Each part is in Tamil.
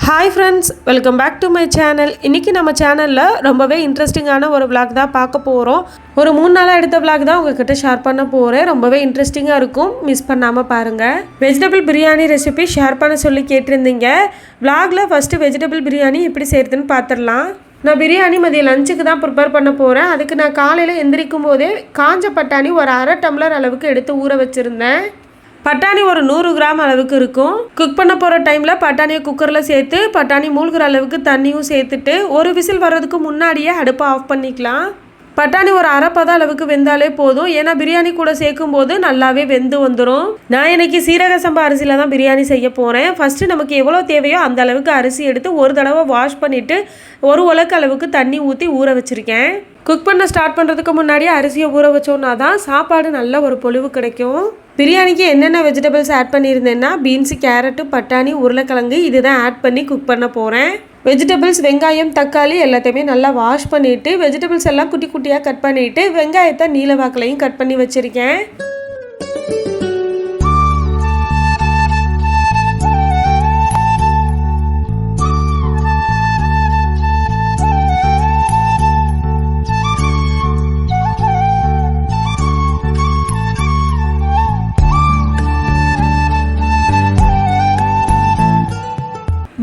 Hi friends, welcome back to my channel. இன்றைக்கி நம்ம சேனலில் ரொம்பவே இன்ட்ரெஸ்டிங்கான ஒரு விளாக் தான் பார்க்க போகிறோம். ஒரு 3 நாளாக எடுத்த விளாக் தான் உங்ககிட்ட ஷேர் பண்ண போகிறேன். ரொம்பவே இன்ட்ரெஸ்டிங்காக இருக்கும், மிஸ் பண்ணாமல் பாருங்கள். வெஜிடபிள் பிரியாணி ரெசிபி ஷேர் பண்ண சொல்லி கேட்டிருந்தீங்க. விளாகில் ஃபஸ்ட்டு வெஜிடபிள் பிரியாணி எப்படி செய்கிறதுன்னு பார்த்துடலாம். நான் பிரியாணி மதியம் லஞ்சுக்கு தான் ப்ரிப்பேர் பண்ண போகிறேன். அதுக்கு நான் காலையில் எந்திரிக்கும் போதே காஞ்ச பட்டாணி ஒரு 1/2 டம்ளர் அளவுக்கு எடுத்து ஊற வச்சுருந்தேன். பட்டாணி ஒரு 100 கிராம் அளவுக்கு இருக்கும். குக் பண்ண போகிற டைமில் பட்டாணியை குக்கரில் சேர்த்து பட்டாணி மூழ்கிற அளவுக்கு தண்ணியும் சேர்த்துட்டு ஒரு விசில் வர்றதுக்கு முன்னாடியே அடுப்பை ஆஃப் பண்ணிக்கலாம். பட்டாணி ஒரு 1/2 பதம் அளவுக்கு வெந்தாலே போதும். ஏன்னா பிரியாணி கூட சேர்க்கும் போது நல்லாவே வெந்து வந்துடும். நான் இன்னைக்கு சீரக சம்பா அரிசியில் தான் பிரியாணி செய்ய போகிறேன். ஃபஸ்ட்டு நமக்கு எவ்வளோ தேவையோ அந்த அளவுக்கு அரிசி எடுத்து ஒரு தடவை வாஷ் பண்ணிவிட்டு ஒரு உலக்கு அளவுக்கு தண்ணி ஊற்றி ஊற வச்சுருக்கேன். குக் பண்ண ஸ்டார்ட் பண்ணுறதுக்கு முன்னாடியே அரிசியை ஊற வச்சோன்னா தான் சாப்பாடு நல்ல ஒரு பொலிவு கிடைக்கும். பிரியாணிக்கு என்னென்ன வெஜிடபிள்ஸ் ஆட் பண்ணியிருந்தேன்னா பீன்ஸு, கேரட்டு, பட்டாணி, உருளைக்கிழங்கு இது தான் ஆட் பண்ணி குக் பண்ண போகிறேன். வெஜிடபிள்ஸ் வெங்காயம், தக்காளி எல்லாத்தையுமே நல்லா வாஷ் பண்ணிவிட்டு வெஜிடபிள்ஸ் எல்லாம் குட்டி குட்டியாக கட் பண்ணிவிட்டு வெங்காயத்தை நீல வாக்குலையும் கட் பண்ணி வச்சுருக்கேன்.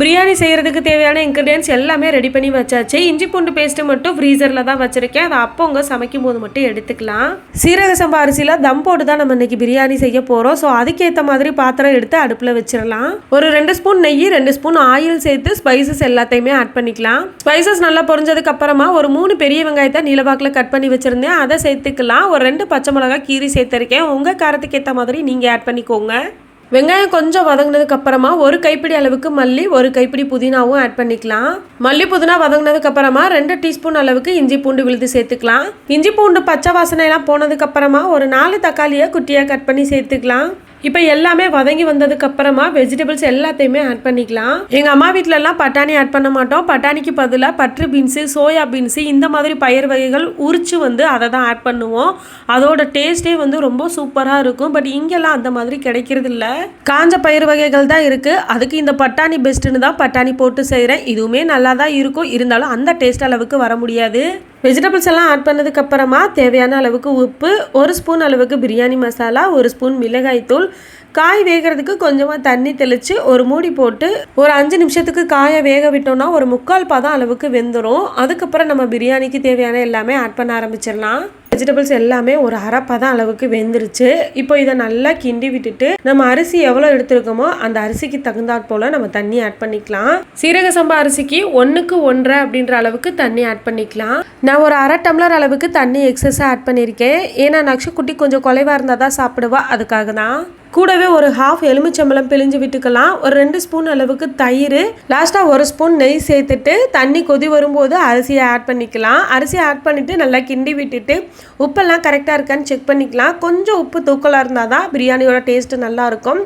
பிரியாணி செய்கிறதுக்கு தேவையான இன்க்ரீடியன்ஸ் எல்லாமே ரெடி பண்ணி வச்சாச்சு. இஞ்சி பூண்டு பேஸ்ட்டு மட்டும் ஃப்ரீசரில் தான் வச்சுருக்கேன். அதை அப்போங்க சமைக்கும் போது மட்டும் எடுத்துக்கலாம். சீரக சம்பா அரிசியில் தம் போட்டு தான் நம்ம இன்றைக்கி பிரியாணி செய்ய போகிறோம். ஸோ அதுக்கேற்ற மாதிரி பாத்திரம் எடுத்து அடுப்பில் வச்சிடலாம். ஒரு 2 ஸ்பூன் நெய், 2 ஸ்பூன் ஆயில் சேர்த்து ஸ்பைசஸ் எல்லாத்தையுமே ஆட் பண்ணிக்கலாம். ஸ்பைசஸ் நல்லா பொரிஞ்சதுக்கு அப்புறமா ஒரு 3 பெரிய வெங்காயத்தை நீலவாக்கில் கட் பண்ணி வச்சுருந்தேன், அதை சேர்த்துக்கலாம். ஒரு 2 பச்சை மிளகாய் கீரி சேர்த்துருக்கேன். உங்கள் காரத்துக்கு ஏற்ற மாதிரி நீங்கள் ஆட் பண்ணிக்கோங்க. வெங்காயம் கொஞ்சம் வதங்கினதுக்கு அப்புறமா ஒரு கைப்பிடி அளவுக்கு மல்லி, ஒரு கைப்பிடி புதினாவும் ஆட் பண்ணிக்கலாம். மல்லி புதினா வதங்கினதுக்கு அப்புறமா 2 டீஸ்பூன் அளவுக்கு இஞ்சி பூண்டு விழுது சேர்த்துக்கலாம். இஞ்சி பூண்டு பச்சை வாசனை எல்லாம் போனதுக்கு அப்புறமா ஒரு 4 தக்காளியை குட்டியாக கட் பண்ணி சேர்த்துக்கலாம். இப்போ எல்லாமே வதங்கி வந்ததுக்கு அப்புறமா வெஜிடபிள்ஸ் எல்லாத்தையுமே ஆட் பண்ணிக்கலாம். எங்கள் அம்மா வீட்டிலலாம் பட்டாணி ஆட் பண்ண மாட்டோம். பட்டாணிக்கு பதிலாக பட்டர் பீன்ஸு, சோயா பீன்ஸு இந்த மாதிரி பயிர் வகைகள் உரிச்சு அதை தான் ஆட் பண்ணுவோம். அதோட டேஸ்ட்டே ரொம்ப சூப்பராக இருக்கும். பட் இங்கெல்லாம் அந்த மாதிரி கிடைக்கிறது இல்லை. காஞ்ச பயிர் வகைகள் தான் இருக்குது. அதுக்கு இந்த பட்டாணி பெஸ்ட்டுன்னு தான் பட்டாணி போட்டு செய்கிறேன். இதுவுமே நல்லா தான் இருக்கும், இருந்தாலும் அந்த டேஸ்ட் அளவுக்கு வர முடியாது. வெஜிடபிள்ஸ் எல்லாம் ஆட் பண்ணதுக்கு அப்புறமா தேவையான அளவுக்கு உப்பு, 1 ஸ்பூன் அளவுக்கு பிரியாணி மசாலா, 1 ஸ்பூன் மிளகாய்த்தூள், காய் வேகிறதுக்கு கொஞ்சமாக தண்ணி தெளித்து ஒரு மூடி போட்டு ஒரு 5 நிமிஷத்துக்கு காயை வேக விட்டோம்னா ஒரு 3/4 பதம் அளவுக்கு வெந்துடும். அதுக்கப்புறம் நம்ம பிரியாணிக்கு தேவையான எல்லாமே ஆட் பண்ண ஆரம்பிச்சிடலாம். வெஜிடபிள்ஸ் எல்லாமே ஒரு 1/2 பதம் அளவுக்கு வெந்துருச்சு. இப்போ இதை நல்லா கிண்டி விட்டுட்டு நம்ம அரிசி எவ்வளோ எடுத்துருக்கோமோ அந்த அரிசிக்கு தகுந்தாற் போல் நம்ம தண்ணி ஆட் பண்ணிக்கலாம். சீரக சம்பா அரிசிக்கு 1க்கு 1.5 அப்படின்ற அளவுக்கு தண்ணி ஆட் பண்ணிக்கலாம். நான் ஒரு 1/2 டம்ளர் அளவுக்கு தண்ணி எக்ஸஸாக ஆட் பண்ணியிருக்கேன். ஏன்னா நக்ஷுக்குட்டி கொஞ்சம் குறைவாக இருந்தால் தான் சாப்பிடுவா, அதுக்காக தான். கூடவே ஒரு 1/2 எலுமிச்சம்பழம் பிழிஞ்சு விட்டுக்கலாம். ஒரு 2 ஸ்பூன் அளவுக்கு தயிர், லாஸ்ட்டாக 1 ஸ்பூன் நெய் சேர்த்துட்டு தண்ணி கொதி வரும்போது அரிசியை ஆட் பண்ணிக்கலாம். அரிசியை ஆட் பண்ணிவிட்டு நல்லா கிண்டி விட்டுட்டு உப்பெல்லாம் கரெக்டாக இருக்கான்னு செக் பண்ணிக்கலாம். கொஞ்சம் உப்பு தூக்கலாக இருந்தால் தான் பிரியாணியோட டேஸ்ட்டு நல்லாயிருக்கும்.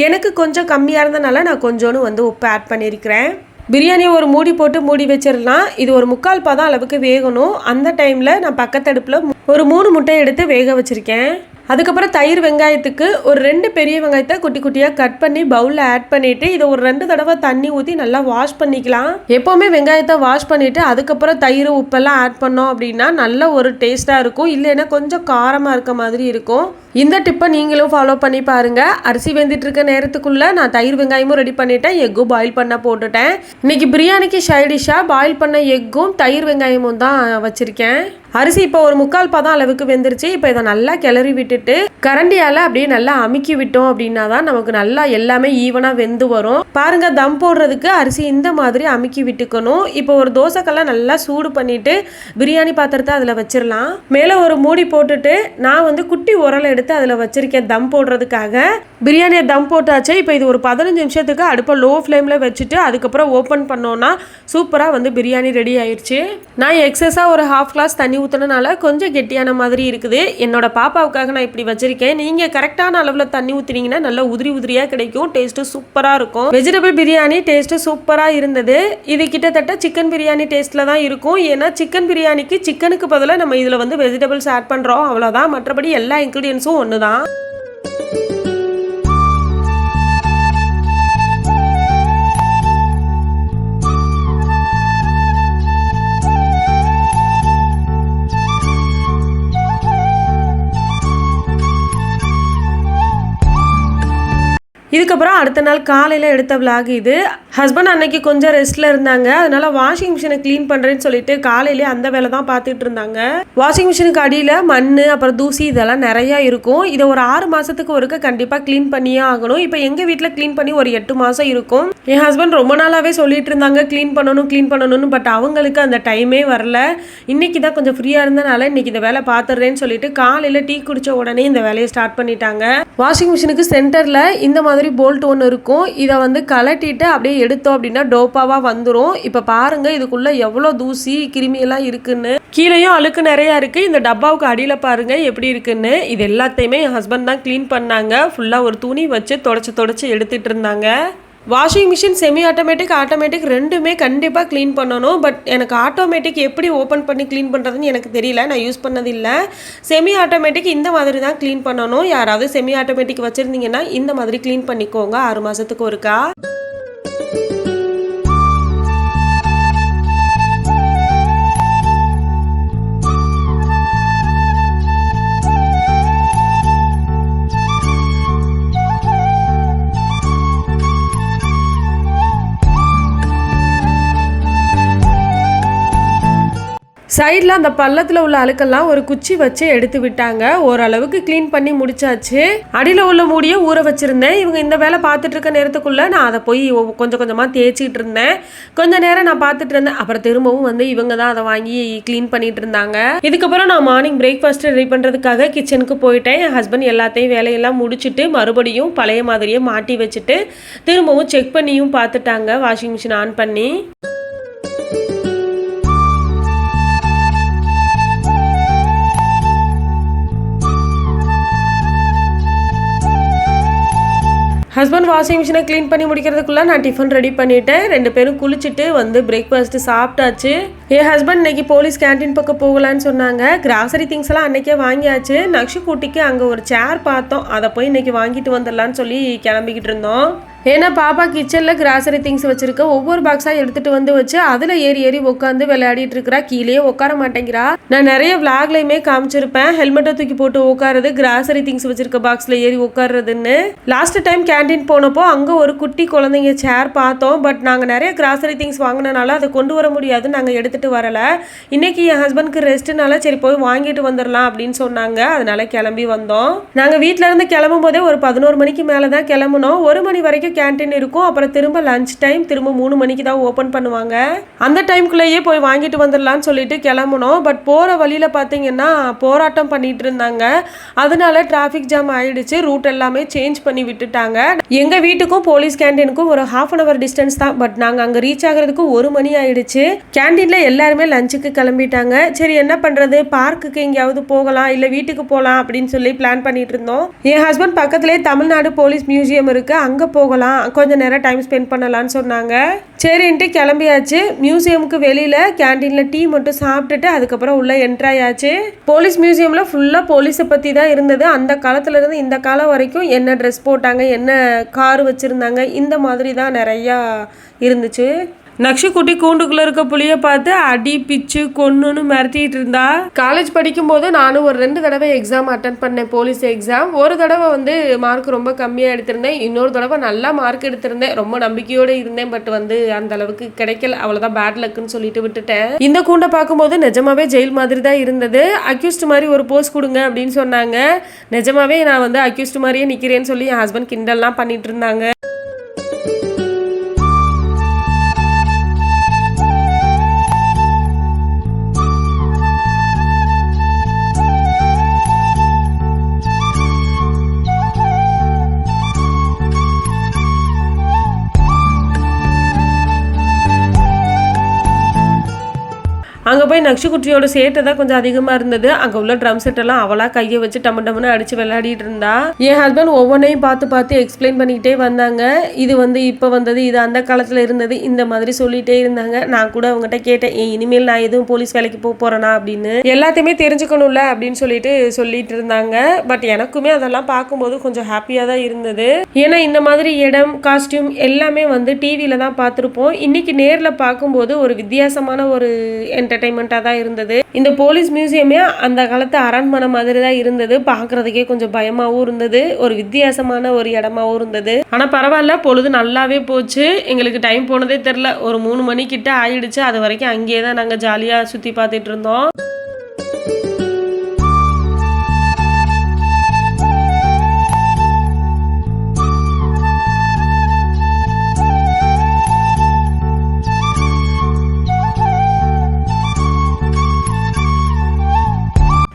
எனக்கு கொஞ்சம் கம்மியாக இருந்தனால நான் கொஞ்சோன்னு உப்பு ஆட் பண்ணியிருக்கிறேன். பிரியாணியை ஒரு மூடி போட்டு மூடி வச்சிடலாம். இது ஒரு 3/4 பதம் அளவுக்கு வேகணும். அந்த டைமில் நான் பக்கத்தடுப்பில் ஒரு 3 முட்டை எடுத்து வேக வச்சுருக்கேன். அதுக்கப்புறம் தயிர், வெங்காயத்துக்கு ஒரு 2 பெரிய வெங்காயத்தை குட்டி குட்டியாக கட் பண்ணி பவுலில் ஆட் பண்ணிவிட்டு இதை ஒரு 2 தடவை தண்ணி ஊற்றி நல்லா வாஷ் பண்ணிக்கலாம். எப்போவுமே வெங்காயத்தை வாஷ் பண்ணிவிட்டு அதுக்கப்புறம் தயிர், உப்பெல்லாம் ஆட் பண்ணோம் அப்படின்னா நல்ல ஒரு டேஸ்ட்டாக இருக்கும். இல்லைன்னா கொஞ்சம் காரமாக இருக்க மாதிரி இருக்கும். இந்த டிப்பை நீங்களும் ஃபாலோ பண்ணி பாருங்கள். அரிசி வெந்துட்டு இருக்க நேரத்துக்குள்ளே நான் தயிர், வெங்காயமும் ரெடி பண்ணிவிட்டேன். எக்கும் பாயில் பண்ண போட்டுட்டேன். இன்றைக்கி பிரியாணிக்கு சைடிஷாக பாயில் பண்ண எக்கும் தயிர், வெங்காயமும் தான் வச்சுருக்கேன். அரிசி இப்போ ஒரு 3/4 பதம் அளவுக்கு வெந்துருச்சு. இப்போ இதை நல்லா கிளறி விட்டுட்டு கரண்டியால் அப்படியே நல்லா அமுக்கி விட்டோம் அப்படின்னா தான் நமக்கு நல்லா எல்லாமே ஈவனாக வெந்து வரும். பாருங்கள், தம் போடுறதுக்கு அரிசி இந்த மாதிரி அமுக்கி விட்டுக்கணும். இப்போ ஒரு தோசைக்கல்லை நல்லா சூடு பண்ணிவிட்டு பிரியாணி பாத்திரத்தை அதில் வச்சிடலாம். மேலே ஒரு மூடி போட்டுட்டு நான் குட்டி உரலை எடுத்து அதில் வச்சிருக்கேன் தம் போடுறதுக்காக. பிரியாணியை தம் போட்டாச்சு. இப்போ இது ஒரு 15 நிமிஷத்துக்கு அடுப்பை லோ ஃப்ளேமில் வச்சுட்டு அதுக்கப்புறம் ஓப்பன் பண்ணோன்னா சூப்பராக பிரியாணி ரெடி ஆயிடுச்சு. நான் எக்ஸஸாக ஒரு 1/2 கிளாஸ் தண்ணி ஊற்றினால கொஞ்சம் கெட்டியான மாதிரி இருக்குது. என்னோட பாப்பாவுக்காக நான் இப்படி வச்சிருக்கேன். நீங்கள் கரெக்டான அளவில் தண்ணி ஊற்றினீங்கன்னா நல்லா உதிரி உதிரியாக கிடைக்கும். டேஸ்ட்டு சூப்பராக இருக்கும். வெஜிடபிள் பிரியாணி டேஸ்ட்டு சூப்பராக இருந்தது. இது கிட்டத்தட்ட சிக்கன் பிரியாணி டேஸ்ட்டில் தான் இருக்கும். ஏன்னா சிக்கன் பிரியாணிக்கு சிக்கனுக்கு பதிலாக நம்ம இதில் வெஜிடபிள்ஸ் ஆட் பண்ணுறோம், அவ்வளோதான். மற்றபடி எல்லா இன்க்ரீடியன்ஸும் ஒன்று தான். இதுக்கப்புறம் அடுத்த நாள் காலையில் எடுத்த விளாக் இது. ஹஸ்பண்ட் அன்னைக்கு கொஞ்சம் ரெஸ்ட்டில் இருந்தாங்க, அதனால வாஷிங் மிஷினை க்ளீன் பண்ணுறேன்னு சொல்லிட்டு காலையிலே அந்த வேலை தான் பார்த்துட்டு இருந்தாங்க. வாஷிங் மிஷினுக்கு அடியில் மண் அப்புறம் தூசி இதெல்லாம் நிறையா இருக்கும். இதை ஒரு 6 மாதத்துக்கு ஒருக்க கண்டிப்பாக க்ளீன் பண்ணியே ஆகணும். இப்போ எங்கள் வீட்டில் க்ளீன் பண்ணி ஒரு 8 மாதம் இருக்கும். என் ஹஸ்பண்ட் ரொம்ப நாளாகவே சொல்லிட்டு இருந்தாங்க க்ளீன் பண்ணணும்னு. பட் அவங்களுக்கு அந்த டைமே வரல. இன்னைக்கு தான் கொஞ்சம் ஃப்ரீயாக இருந்தனால இன்னைக்கு இந்த வேலை பார்த்துடுறேன்னு சொல்லிட்டு காலையில் டீ குடிச்ச உடனே இந்த வேலையை ஸ்டார்ட் பண்ணிட்டாங்க. வாஷிங் மிஷினுக்கு சென்டரில் இந்த மாதிரி போல்ட் ஒன்று இருக்கும். இதை வந்து கலட்டிட்டு அப்படியே எடுத்தோம் அப்படின்னா டோப்பாவாக வந்துடும். இப்போ பாருங்க இதுக்குள்ள எவ்வளோ தூசி கிருமியெல்லாம் இருக்குன்னு. கீழேயும் அழுக்கு நிறையா இருக்குது. இந்த டப்பாவுக்கு அடியில் பாருங்க எப்படி இருக்குன்னு. இது எல்லாத்தையுமே என் ஹஸ்பண்ட் தான் க்ளீன் பண்ணாங்க. ஃபுல்லாக ஒரு துணி வச்சு தொடச்சி எடுத்துட்டு இருந்தாங்க. வாஷிங் மிஷின் செமி ஆட்டோமேட்டிக் ரெண்டுமே கண்டிப்பாக க்ளீன் பண்ணணும். பட் எனக்கு ஆட்டோமேட்டிக் எப்படி ஓப்பன் பண்ணி க்ளீன் பண்ணுறதுன்னு எனக்கு தெரியல, நான் யூஸ் பண்ணதில்லை. செமி ஆட்டோமேட்டிக் இந்த மாதிரி தான் க்ளீன் பண்ணணும். யாராவது செமி ஆட்டோமேட்டிக் வச்சுருந்தீங்கன்னா இந்த மாதிரி க்ளீன் பண்ணிக்கோங்க 6 மாதத்துக்கு ஒருக்கா. சைடில் அந்த பள்ளத்தில் உள்ள அழுக்கெல்லாம் ஒரு குச்சி வச்சு எடுத்து விட்டாங்க. ஓரளவுக்கு க்ளீன் பண்ணி முடிச்சாச்சு. அடியில் உள்ள மூடியை ஊற வச்சுருந்தேன். இவங்க இந்த வேலை பார்த்துட்டு இருக்க நேரத்துக்குள்ளே நான் அதை போய் கொஞ்சம் கொஞ்சமாக தேய்ச்சிட்டு இருந்தேன். கொஞ்சம் நேரம் நான் பார்த்துட்டு இருந்தேன். அப்புறம் திரும்பவும் வந்து இவங்க தான் அதை வாங்கி க்ளீன் பண்ணிட்டு இருந்தாங்க. இதுக்கப்புறம் நான் மார்னிங் பிரேக்ஃபாஸ்ட் ரெடி பண்ணுறதுக்காக கிச்சனுக்கு போயிட்டேன். என் ஹஸ்பண்ட் எல்லாத்தையும் வேலையெல்லாம் முடிச்சுட்டு மறுபடியும் பழைய மாதிரியே மாட்டி வச்சுட்டு திரும்பவும் செக் பண்ணியும் பார்த்துட்டாங்க வாஷிங் மிஷின் ஆன் பண்ணி. ஹஸ்பண்ட் வாஷிங் மிஷினை க்ளீன் பண்ணி முடிக்கிறதுக்குள்ளே நான் டிஃபன் ரெடி பண்ணிட்டேன். 2 பேரும் குளிச்சுட்டு வந்து பிரேக்ஃபாஸ்ட்டு சாப்பிட்டாச்சு. என் ஹஸ்பண்ட் இன்னைக்கு போலீஸ் கேன்டீன் பக்கம் போகலான்னு சொன்னாங்க. கிராசரி திங்ஸ் எல்லாம் அன்னைக்கே வாங்கியாச்சு. நக்ஷு கூட்டிக்கு அங்கே ஒரு சேர் பார்த்தோம், அதை போய் இன்னைக்கு வாங்கிட்டு வந்துடலான்னு சொல்லி கிளம்பிக்கிட்டு இருந்தோம். ஏன்னா பாப்பா கிச்சனில் கிராசரி திங்ஸ் வச்சுருக்க ஒவ்வொரு பாக்ஸாக எடுத்துகிட்டு வந்து வச்சு அதில் ஏறி உட்காந்து விளையாடிட்டு இருக்கிறா. கீழே உட்கார மாட்டேங்கிறா. நான் நிறைய விளாக்லையுமே காமிச்சிருப்பேன் ஹெல்மெட்டை தூக்கி போட்டு உட்காருறது, கிராசரி திங்ஸ் வச்சுருக்க பாக்ஸில் ஏறி உட்காருறதுன்னு. லாஸ்ட் டைம் கேன்டீன் போனப்போ அங்கே ஒரு குட்டி குழந்தைங்க சேர் பார்த்தோம். பட் நாங்கள் நிறைய கிராசரி திங்ஸ் வாங்கினனால அதை கொண்டு வர முடியாது, நாங்கள் எடுத்துகிட்டு வரலை. இன்றைக்கி என் ஹஸ்பண்ட்க்கு ரெஸ்ட்டுனால சரி போய் வாங்கிட்டு வந்துடலாம் அப்படின்னு சொன்னாங்க. அதனால கிளம்பி வந்தோம். நாங்கள் வீட்டில் இருந்து கிளம்பும் போதே ஒரு 11 மணிக்கு மேலே தான் கிளம்புனோம். 1 மணி வரைக்கும் கேன்டீன் இருக்கும். அப்புறம் திரும்ப லஞ்ச் டைம் திரும்ப 3 மணிக்கு தான் ஓப்பன் பண்ணுவாங்க. அந்த டைம்குள்ளேயே போய் வாங்கிட்டு வந்துடலான்னு சொல்லிட்டு கிளம்புனோம். பட் போகிற வழியில் பார்த்தீங்கன்னா போராட்டம் பண்ணிட்டு இருந்தாங்க. அதனால டிராஃபிக் ஜாம் ஆயிடுச்சு. ரூட் எல்லாமே சேஞ்ச் பண்ணி விட்டுட்டாங்க. எங்கள் வீட்டுக்கும் போலீஸ் கேன்டீனுக்கும் ஒரு 1/2 hour டிஸ்டன்ஸ் தான். பட் நாங்கள் அங்கே ரீச் ஆகிறதுக்கு 1 மணி ஆயிடுச்சு. கேன்டீனில் எல்லாருமே லஞ்சுக்கு கிளம்பிட்டாங்க. சரி என்ன பண்ணுறது, பார்க்குக்கு எங்கேயாவது போகலாம் இல்லை வீட்டுக்கு போகலாம் அப்படின்னு சொல்லி பிளான் பண்ணிட்டு இருந்தோம். என் ஹஸ்பண்ட் பக்கத்துலேயே தமிழ்நாடு போலீஸ் மியூசியம் இருக்குது, அங்கே போகலாம், கொஞ்சம் நேரம் டைம் ஸ்பெண்ட் பண்ணலான்னு சொன்னாங்க. சரின்ட்டு கிளம்பியாச்சு. மியூசியமுக்கு வெளியில் கேன்டீனில் டீ மட்டும் சாப்பிட்டுட்டு அதுக்கப்புறம் உள்ளே என்ட்ராயாச்சு. போலீஸ் மியூசியமில் ஃபுல்லாக போலீஸை பற்றி தான் இருந்தது. அந்த காலத்துலேருந்து இந்த காலம் வரைக்கும் என்ன ட்ரெஸ் போட்டாங்க, என்ன கார் வச்சுருந்தாங்க, இந்த மாதிரி தான் நிறையா இருந்துச்சு. நக்ஷு குட்டி கூண்டுக்குள்ளே இருக்க புளியை பார்த்து அடி பிச்சு கொன்னுன்னு மிரட்டிட்டு இருந்தா. காலேஜ் படிக்கும் போது நானும் ஒரு 2 தடவை எக்ஸாம் அட்டன் பண்ணேன், போலீஸ் எக்ஸாம். ஒரு தடவை வந்து மார்க் ரொம்ப கம்மியாக எடுத்திருந்தேன், இன்னொரு தடவை நல்லா மார்க் எடுத்திருந்தேன். ரொம்ப நம்பிக்கையோடு இருந்தேன். பட் வந்து அந்த அளவுக்கு கிடைக்கல, அவ்வளோதான் பேட் லக்குன்னு சொல்லிட்டு விட்டுட்டேன். இந்த கூண்டை பார்க்கும்போது நிஜமாவே ஜெயில் மாதிரி தான் இருந்தது. அக்யூஸ்ட் மாதிரி ஒரு போஸ் கொடுங்க அப்படின்னு சொன்னாங்க. நிஜமாவே நான் வந்து அக்யூஸ்ட் மாதிரியே நிற்கிறேன்னு சொல்லி என் ஹஸ்பண்ட் கிண்டல்லாம் பண்ணிட்டு இருந்தாங்க. அங்கே போய் நக்ஷு குட்டியோட சேட்டை தான் கொஞ்சம் அதிகமாக இருந்தது. அங்கே உள்ள ட்ரம் செட்டெல்லாம் அவளாக கையை வச்சு டம்முன்னு அடித்து விளையாடிட்டு இருந்தா. என் ஹஸ்பண்ட் ஒவ்வொன்றையும் பார்த்து எக்ஸ்பிளைன் பண்ணிக்கிட்டே வந்தாங்க. இது வந்து இப்போ வந்தது, இது அந்த காலத்தில் இருந்தது, இந்த மாதிரி சொல்லிகிட்டே இருந்தாங்க. நான் கூட அவங்ககிட்ட கேட்டேன், இனிமேல் நான் எதுவும் போலீஸ் வேலைக்கு போகிறேனா அப்படின்னு. எல்லாத்தையுமே தெரிஞ்சுக்கணும்ல அப்படின்னு சொல்லிட்டு இருந்தாங்க. பட் எனக்குமே அதெல்லாம் பார்க்கும்போது கொஞ்சம் ஹாப்பியாக தான் இருந்தது. ஏன்னா இந்த மாதிரி இடம், காஸ்டியூம் எல்லாமே வந்து டிவியில் தான் பார்த்துருப்போம். இன்னைக்கு நேரில் பார்க்கும்போது ஒரு வித்தியாசமான ஒரு என்டர்டைன்மெண்ட் என்டர்டைன்மெண்ட்டாக தான் இருந்தது. இந்த போலீஸ் மியூசியமே அந்த காலத்து அரண்மனை மாதிரி தான் இருந்தது. பார்க்குறதுக்கே கொஞ்சம் பயமாகவும் இருந்தது, ஒரு வித்தியாசமான ஒரு இடமாவும் இருந்தது. ஆனால் பரவாயில்ல, பொழுது நல்லாவே போச்சு. எங்களுக்கு டைம் போனதே தெரில. ஒரு 3 மணிக்கிட்ட ஆயிடுச்சு. அது வரைக்கும் அங்கேயே தான் நாங்கள் ஜாலியாக சுற்றி பார்த்துட்டு இருந்தோம்.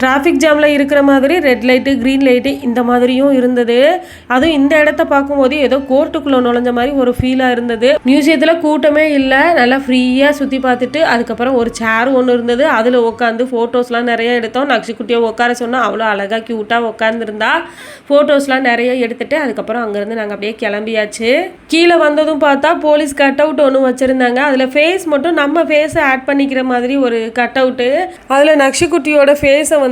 டிராஃபிக் ஜாமில் இருக்கிற மாதிரி ரெட் லைட்டு க்ரீன் லைட்டு இந்த மாதிரியும் இருந்தது. அதுவும் இந்த இடத்த பார்க்கும்போது ஏதோ கோர்ட்டுக்குள்ளே நுழைஞ்ச மாதிரி ஒரு ஃபீலாக இருந்தது. மியூசியத்தில் கூட்டமே இல்லை, நல்லா ஃப்ரீயாக சுற்றி பார்த்துட்டு அதுக்கப்புறம் ஒரு சேர் ஒன்று இருந்தது. அதில் உட்காந்து ஃபோட்டோஸ்லாம் நிறைய எடுத்தோம். நக்ஷிக்குட்டியை உட்கார சொன்னால் அவ்வளோ அழகாக க்யூட்டாக உட்காந்துருந்தா. ஃபோட்டோஸ்லாம் நிறைய எடுத்துகிட்டு அதுக்கப்புறம் அங்கேருந்து நாங்கள் அப்படியே கிளம்பியாச்சு. கீழே வந்ததும் பார்த்தா போலீஸ் கட் அவுட் ஒன்று வச்சுருந்தாங்க. அதில் ஃபேஸ் மட்டும் நம்ம ஃபேஸை ஆட் பண்ணிக்கிற மாதிரி ஒரு கட் அவுட்டு. அதில் நக்ஷிக்குட்டியோட ஃபேஸை வந்து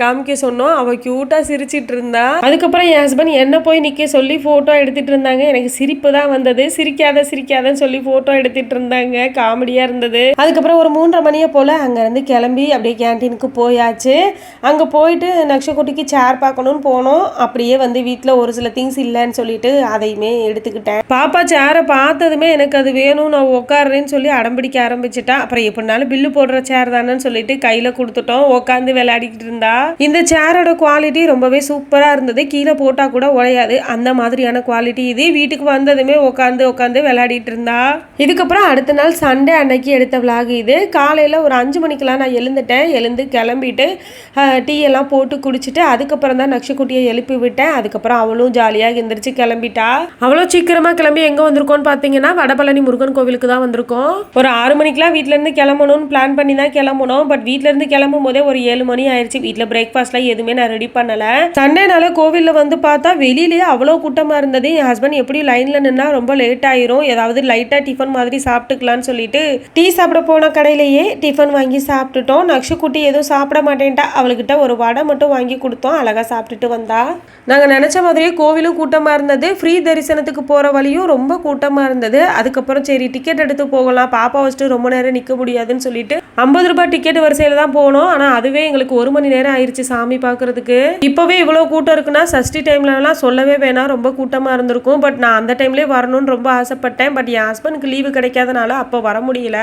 காமிக்க சொன்னோம். அவள் க்யூட்டாக சிரிச்சிட்டு இருந்தா. அதுக்கப்புறம் என் ஹஸ்பண்ட் என்ன போய் நிற்க சொல்லி ஃபோட்டோ எடுத்துகிட்டு இருந்தாங்க. எனக்கு சிரிப்பு தான் வந்தது. சிரிக்காதன்னு சொல்லி ஃபோட்டோ எடுத்துகிட்டு இருந்தாங்க. காமெடியாக இருந்தது. அதுக்கப்புறம் ஒரு 3:30 மணியை போல் அங்கேருந்து கிளம்பி அப்படியே கேன்டீனுக்கு போயாச்சு. அங்கே போயிட்டு நக்ஷகுட்டிக்கு சேர் பார்க்கணும்னு போனோம். அப்படியே வந்து வீட்டில் ஒரு சில திங்ஸ் இல்லைன்னு சொல்லிட்டு அதையுமே எடுத்துக்கிட்டேன். பாப்பா சேரை பார்த்ததுமே எனக்கு அது வேணும், நான் உட்காடுறேன்னு சொல்லி அடம்பிடிக்க ஆரம்பிச்சிட்டா. அப்புறம் எப்படினாலும் பில்லு போடுற சேர் தானேன்னு சொல்லிட்டு கையில் கொடுத்துட்டோம். உட்காந்து விளையாடிக்கிட்டு இருந்தா. இந்த சேரோட குவாலிட்டி ரொம்பவே சூப்பராக இருந்தது. கீழே போட்டால் கூட உடையாது, அந்த மாதிரியான குவாலிட்டி இது. வீட்டுக்கு வந்ததுமே உட்காந்து விளையாடிட்டு இருந்தா. இதுக்கப்புறம் அடுத்த நாள் சண்டே அன்னைக்கு எடுத்த விளாக் இது. காலையில் ஒரு 5 மணிக்கெலாம் நான் எழுந்துட்டேன். எழுந்து கிளம்பிட்டு டீ எல்லாம் போட்டு குடிச்சிட்டு அதுக்கப்புறம் தான் நக்ஷகுட்டியை எழுப்பி விட்டேன். அதுக்கப்புறம் அவளும் ஜாலியாக எந்திரிச்சு கிளம்பிட்டா. அவ்வளோ சீக்கிரமாக கிளம்பி எங்கே வந்திருக்கோன்னு பார்த்தீங்கன்னா வடபழனி முருகன் கோவிலுக்கு தான் வந்திருக்கோம். ஒரு 6 மணிக்கெலாம் வீட்டிலேருந்து கிளம்பணும்னு பிளான் பண்ணி தான் கிளம்பணும். பட் வீட்டிலேருந்து கிளம்பும் போதே ஒரு 7 மணி ஆயிடுச்சு. வீட்டில் பிரேக்ஃபாஸ்ட்லாம் எதுவுமே நான் ரெடி பண்ணலை. சண்டேனால கோவிலில் வந்து பார்த்தா வெளியிலேயே அவ்வளோ கூட்டமாக இருந்தது. என் ஹஸ்பண்ட் எப்படி லைனில் நின்னா ரொம்ப லேட் ஆயிரும், ஏதாவது லைட்டாக டிஃபன் மாதிரி சாப்பிட்டுக்கலான்னு சொல்லிட்டு டீ சாப்பிட போன கடையிலேயே டிஃபன் வாங்கி சாப்பிட்டுட்டோம். நக்ஷகுட்டி எதுவும் சாப்பிட மாட்டேன்ட்டா. அவளுக்கிட்ட ஒரு வடை மட்டும் வாங்கி கொடுத்தோம். அழகாக சாப்பிட்டுட்டு வந்தா. நாங்கள் நினச்ச மாதிரியே கோவிலும் கூட்டமாக இருந்தது. ஃப்ரீ தரிசனத்துக்கு போகிற வழியும் ரொம்ப கூட்டமாக இருந்தது. அதுக்கப்புறம் சரி டிக்கெட் எடுத்து போகலாம், பாப்பா வச்சுட்டு ரொம்ப நேரம் நிற்க முடியாதுன்னு சொல்லிட்டு 50 ரூபாய் டிக்கெட் வரிசையில் தான் போனோம். ஆனால் அதுவே எங்களுக்கு 1 மணி நேரம் ஆயிடுச்சு சாமி பார்க்கறதுக்கு. இப்போவே இவ்வளோ கூட்டம் இருக்குன்னா சஷ்டி டைம்லலாம் சொல்லவே வேணாம், ரொம்ப கூட்டமாக இருந்திருக்கும். பட் நான் அந்த டைம்லேயே வரணும்னு ரொம்ப ஆசைப்பட்டேன். பட் என் ஹஸ்பண்டுக்கு லீவு கிடைக்காதனால அப்போ வர முடியல.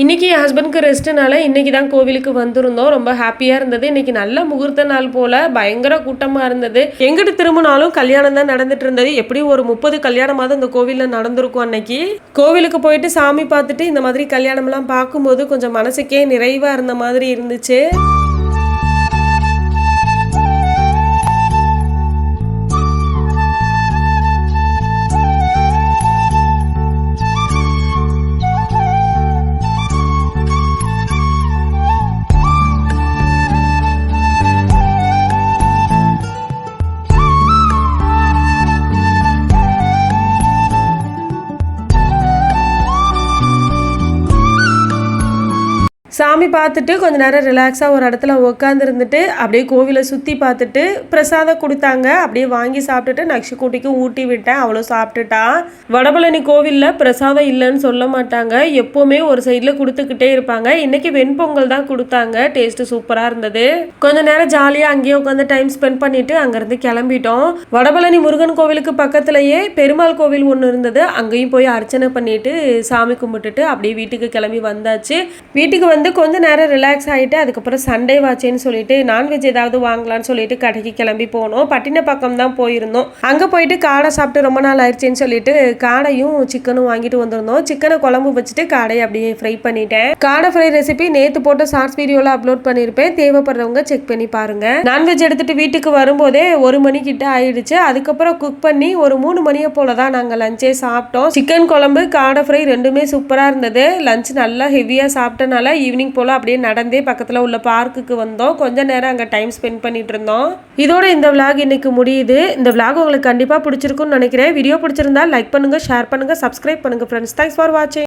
இன்றைக்கி என் ஹஸ்பண்டுக்கு ரெஸ்ட்டுனால இன்றைக்கி தான் கோவிலுக்கு வந்திருந்தோம். ரொம்ப ஹாப்பியாக இருந்தது. இன்றைக்கி நல்ல முகூர்த்த நாள் போல் பயங்கர கூட்டமாக இருந்தது. எங்கிட்டு திரும்பினாலும் கல்யாணம் தான் நடந்துட்டு இருந்தது. எப்படியும் ஒரு 30 கல்யாணமாவது இந்த கோவிலில் நடந்திருக்கும். அன்னைக்கு கோவிலுக்கு போயிட்டு சாமி பார்த்துட்டு இந்த மாதிரி கல்யாணம்லாம் பார்க்கும்போது கொஞ்சம் மனசுக்கே நிறைவாக இருந்த மாதிரி இருந்துச்சு. சாமி பார்த்துட்டு கொஞ்ச நேரம் ரிலாக்ஸாக ஒரு இடத்துல உட்காந்துருந்துட்டு அப்படியே கோவிலை சுற்றி பார்த்துட்டு பிரசாதம் கொடுத்தாங்க. அப்படியே வாங்கி சாப்பிட்டுட்டு நக்ஷகுட்டிக்கு ஊட்டி விட்டேன். அவ்வளோ சாப்பிட்டுட்டா. வடபழனி கோவிலில் பிரசாதம் இல்லைன்னு சொல்ல மாட்டாங்க, எப்போவுமே ஒரு சைடில் கொடுத்துக்கிட்டே இருப்பாங்க. இன்றைக்கி வெண்பொங்கல் தான் கொடுத்தாங்க. டேஸ்ட்டு சூப்பராக இருந்தது. கொஞ்ச நேரம் ஜாலியாக அங்கேயே உட்காந்து டைம் ஸ்பெண்ட் பண்ணிவிட்டு அங்கேருந்து கிளம்பிட்டோம். வடபழனி முருகன் கோவிலுக்கு பக்கத்துலேயே பெருமாள் கோவில் ஒன்று இருந்தது. அங்கேயும் போய் அர்ச்சனை பண்ணிவிட்டு சாமி கும்பிட்டுட்டு அப்படியே வீட்டுக்கு கிளம்பி வந்தாச்சு. வீட்டுக்கு வந்து கொஞ்ச நேரம் ரிலாக்ஸ் ஆகிட்டு அதுக்கப்புறம் சண்டே வாச்சேன்னு சொல்லிட்டு நான்வெஜ் ஏதாவது வாங்கலான்னு சொல்லிட்டு கடைக்கு கிளம்பி போனோம். பட்டினப்பாக்கம் தான் போயிருந்தோம். அங்கே போயிட்டு காடை சாப்பிட்டு ரொம்ப நாள் ஆயிடுச்சுன்னு சொல்லிட்டு காடையும் சிக்கனும் வாங்கிட்டு வந்திருந்தோம். சிக்கனை குழம்பு வச்சுட்டு காடையை அப்படியே ஃப்ரை பண்ணிட்டேன். காடை ஃப்ரை ரெசிபி நேற்று போட்ட ஷார்ட்ஸ் வீடியோவில் அப்லோட் பண்ணியிருப்பேன். தேவைப்படுறவங்க செக் பண்ணி பாருங்க. நான்வெஜ் எடுத்துட்டு வீட்டுக்கு வரும்போதே 1 மணிக்கிட்ட ஆயிடுச்சு. அதுக்கப்புறம் குக் பண்ணி ஒரு 3 மணியை போல தான் நாங்கள் லஞ்சே சாப்பிட்டோம். சிக்கன் குழம்பு காடை ஃப்ரை ரெண்டுமே சூப்பராக இருந்தது. லஞ்ச் நல்லா ஹெவியாக சாப்பிட்டனால ஈவினிங் போல அப்படியே நடந்தே பக்கத்தில் உள்ள பார்க்குக்கு வந்தோம். கொஞ்ச நேரம் அங்கே டைம் ஸ்பெண்ட் பண்ணிட்டு இருந்தோம். இதோட இந்த விளாக் இன்னைக்கு முடியுது. இந்த விளாக் உங்களுக்கு கண்டிப்பாக பிடிச்சிருக்கும்னு நினைக்கிறேன். வீடியோ பிடிச்சிருந்தா லைக் பண்ணுங்க, ஷேர் பண்ணுங்க, சப்ஸ்கிரைப் பண்ணுங்க ஃப்ரெண்ட்ஸ். தேங்க்ஸ் ஃபார் வாட்சிங்.